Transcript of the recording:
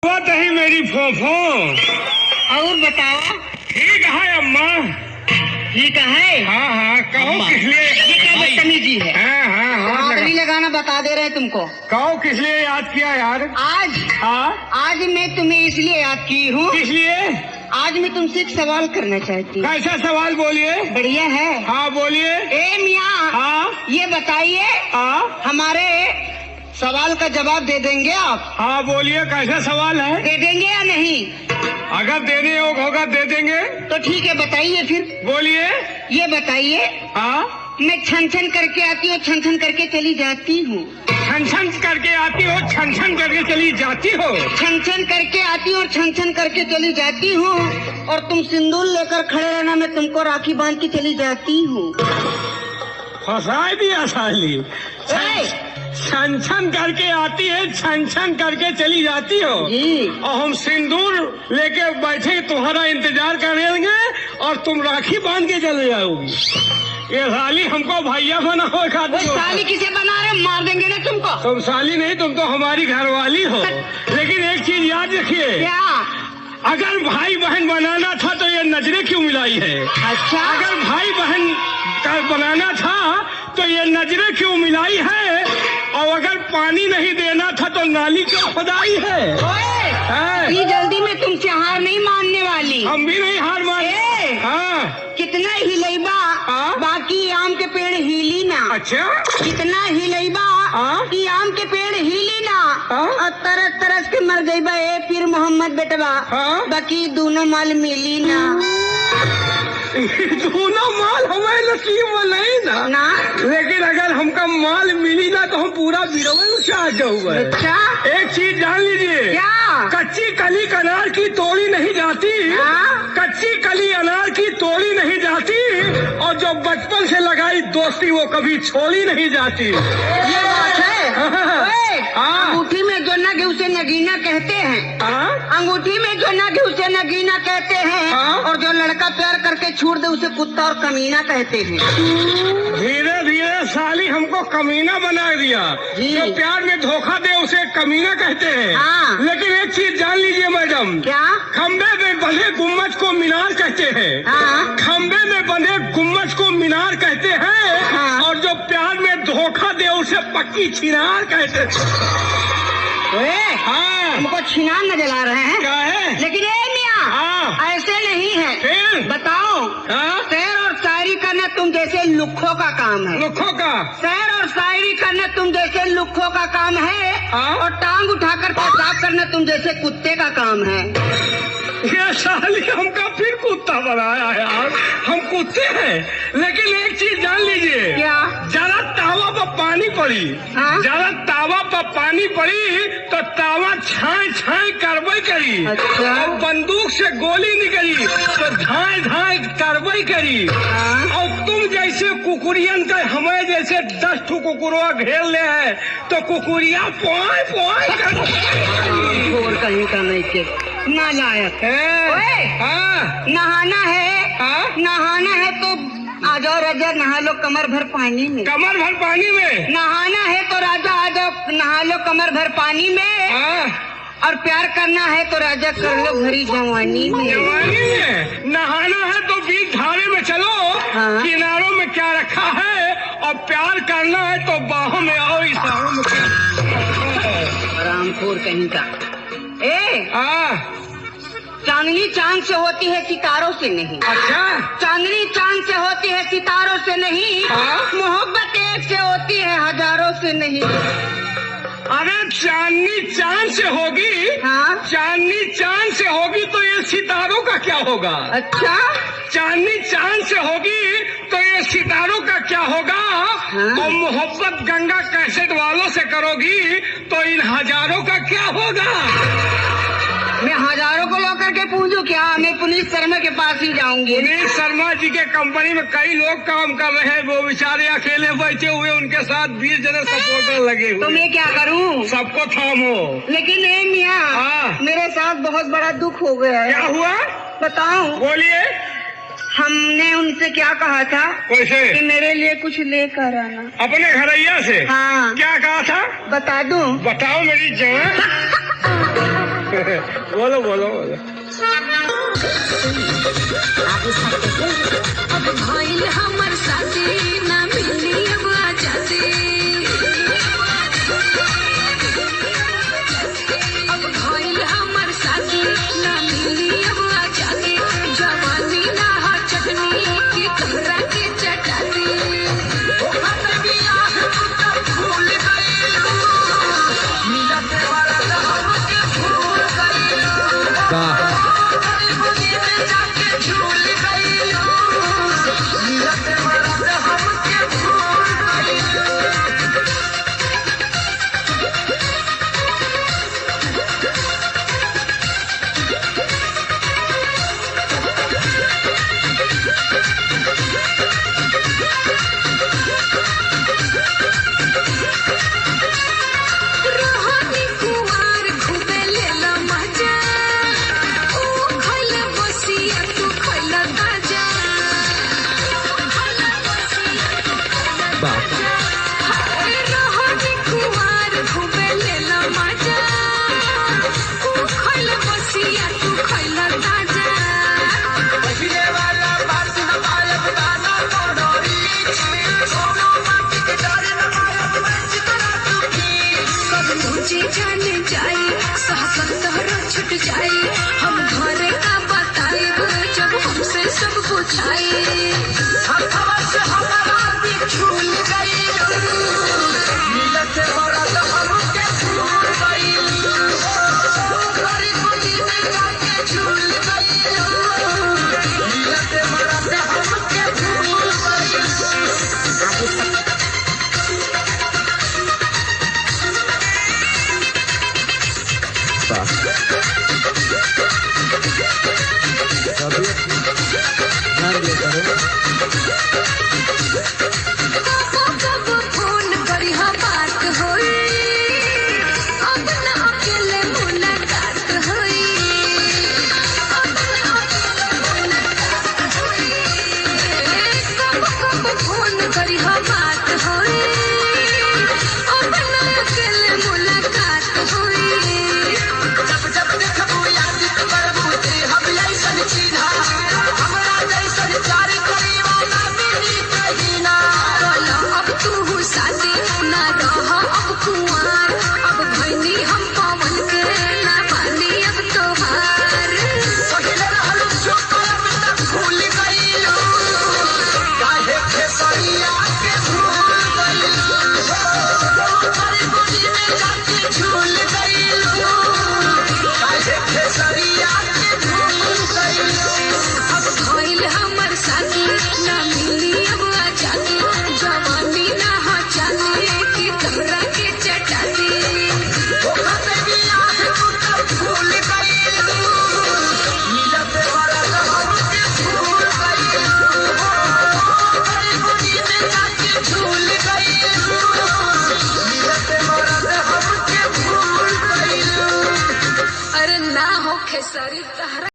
बात है मेरी फोफो। और बताओ। ठीक है अम्मा। ठीक है। हाँ हाँ कहो किस लिए। ये क्या बदतमीजी है। हाँ नहीं लगाना बता दे रहे तुमको। कहो किस लिए याद किया यार। आज आज मैं तुम्हें इसलिए याद की हूँ। किस लिए। आज मैं तुमसे एक सवाल करना चाहती हूँ। कैसा सवाल बोलिए। बढ़िया है। हाँ बोलिए। ए मियाँ। हाँ ये बताइए। हाँ हमारे सवाल का जवाब दे देंगे आप। हाँ बोलिए कैसा सवाल है। दे देंगे या नहीं। अगर देने योग होगा दे देंगे। तो ठीक है बताइए फिर। बोलिए। ये बताइए। हाँ मैं छन छन करके आती हूँ, छन छन करके चली जाती हूँ। छन छन करके आती हो, छन छन करके चली जाती हो। छन छन करके आती हूँ और छन छन करके चली जाती हूँ, और तुम सिंदूर लेकर खड़े रहना, मैं तुमको राखी बांध के चली जाती हूँ। फंसाए दिया साली। छन छन करके आती है, छन छन करके चली जाती हो जी। और हम सिंदूर लेके बैठे तुम्हारा इंतजार करेंगे और तुम राखी बांध के चले जाओगी। ये साली हमको भैया बना हो। साली किसे बना रहे, मार देंगे ना तुमको। तुम साली नहीं, तुम तो हमारी घरवाली हो। लेकिन एक चीज याद रखिए। क्या। अगर भाई बहन बनाना था तो ये नजरें क्यों मिलाई है। अच्छा। अगर भाई बहन का बनाना था तो ये नजरें क्यों मिलाई है, और अगर पानी नहीं देना था तो नाली क्यों खुदाई है। ये जल्दी में तुमसे हार नहीं मानने वाली। हम भी नहीं हार माने। हाँ कितना हिलैबा बाकी आम के पेड़ हिली ना। अच्छा। कितना हिलैबा कि आम के पेड़ हिली ना, और तरस तरस के मर गई बा ए फिर मोहम्मद बेटवा। बाकी दोनों माल मिली ना। दोनों माल हमारे नसीब में नहीं ना। लेकिन अगर हमका माल मिली ना तो हम पूरा बिरवन में चाह जाऊंगा। अच्छा। एक चीज जान लीजिए। क्या। कच्ची कली अनार की तोड़ी नहीं जाती। कच्ची कली अनार की तोड़ी नहीं जाती, और जो बचपन से लगाई दोस्ती वो कभी छोड़ी नहीं जाती। ये बात है। अंगूठी में जो नग उसे नगीना कहते हैं। अंगूठी में जो नग उसे नगीना कहते हैं, और जो लड़का प्यार करके छोड़ दे उसे कुत्ता और कमीना कहते हैं। धीरे धीरे साली हमको कमीना बना दिया। जो प्यार में धोखा दे उसे कमीना कहते हैं। लेकिन एक चीज जान लीजिए मैडम। क्या। खम्बे में बंधे गुम्बद को मीनार कहते हैं। खम्बे में बंधे गुम्बद को मीनार कहते हैं, और जो प्यार में धोखा दे उसे पक्की छिनार कहते हैं। हमको छिनार नजर आ रहे हैं। क्या है। लेकिन मियाँ ऐसे नहीं है। फिर बताओ। शेर और शायरी करना तुम जैसे लुखों का काम है। लुखों का। शेर और शायरी करना तुम जैसे लुखों का काम है, और टांग उठाकर पेशाब करना तुम जैसे कुत्ते का काम है। ये साली हमका फिर कुत्ता बनाया यार। हम कुत्ते हैं। लेकिन एक चीज जान लीजिए। क्या। जरा तावा पर पानी पड़ी। जरा तावा पर पानी पड़ी तो तावा छाए छाए कार्रवाई करी। अच्छा। और बंदूक से गोली निकली तो धाए धाए कार्रवाई करी। और तुम जैसे कुकुरियन का हमें जैसे 10 ठो कुकुरवा घेर ले है तो कुकुरिया पोए पोए कहीं का नहीं के ना लायक नहाना है। नहाना है तो आ जाओ राजा, नहा लो कमर भर पानी में। कमर भर पानी में। नहाना है तो राजा आ जाओ, नहा लो कमर भर पानी में। और प्यार करना है तो राजा कर लो भरी जवानी में। जवानी में नहाना है तो बीच धारे में चलो। किनारों में क्या रखा है, और प्यार करना है तो बाहों में आओ इशारों में क्या। रामपुर कहीं का। चांदनी चांद से होती है सितारों से नहीं। अच्छा। चांदनी चांद से होती है सितारों से नहीं। मोहब्बत एक से होती है हजारों से नहीं। अरे चांदनी चांद से होगी। चांदनी चांद से होगी तो ये सितारों का क्या होगा। अच्छा। चांदनी चांद से होगी तो ये सितारों का क्या होगा। और मोहब्बत गंगा कैसेट वालों से करोगी तो इन हजारों का क्या होगा। मैं हजारों को लो करके पूछूं क्या। मैं पुनीत शर्मा के पास ही जाऊंगी। पुनीत शर्मा जी के कंपनी में कई लोग काम कर रहे हैं। वो बेचारे अकेले बैठे हुए, उनके साथ 20 जने सपोर्टर लगे हुए। तो मैं क्या करूं। सबको थामो। लेकिन मियाँ मेरे साथ बहुत बड़ा दुख हो गया है। क्या हुआ बताऊं। बोलिए। हमने उनसे क्या कहा था। कैसे। कि मेरे लिए कुछ लेकर आना। अपने घरैया से। हाँ। क्या कहा था बता दूं। बताओ मेरी जान। बोलो बोलो बोलो। अब भइल हमर शादी ना मिली अब आजादी। अब भइल हमर शादी ना मिली अब आजादी। जवानी ना हो चटनी की तोहरा के चटाती। छुट जाए हम घरे का बताए जब हमसे सब पूछाए। फोन करी बात होई अब ना अकेले मुलाकात होई। कब फोन करी बात होई अब ना अकेले मुलाकात होई। जब जब देखबू याद करबू ते हम ऐसन चिन्हा हमरा जैसन चार करीवाना मिली कहीं ना। अब तू शादी ना रह अब कुंवार। अब भैनी हम पवन के ना पानी अब तोहार। पहिले रहल जो करब तब भूल गइलो काहे खेसरिया के भूल गइलो। हमारी गोदी में जाके झूल गइलो काहे खेसरिया के भूल गइलो। अब भइल हमर शादी ना मिली अब आजादी। जवानी ना हो जाने की तोहरा के चटाती। भूल गइलो मिलत वाला हमके भूल गइलो। हमारी गोदी में जाके झूल गइलो मिलत वाला हमके भूल गइलो। अरे ना हो खेसारी तहरा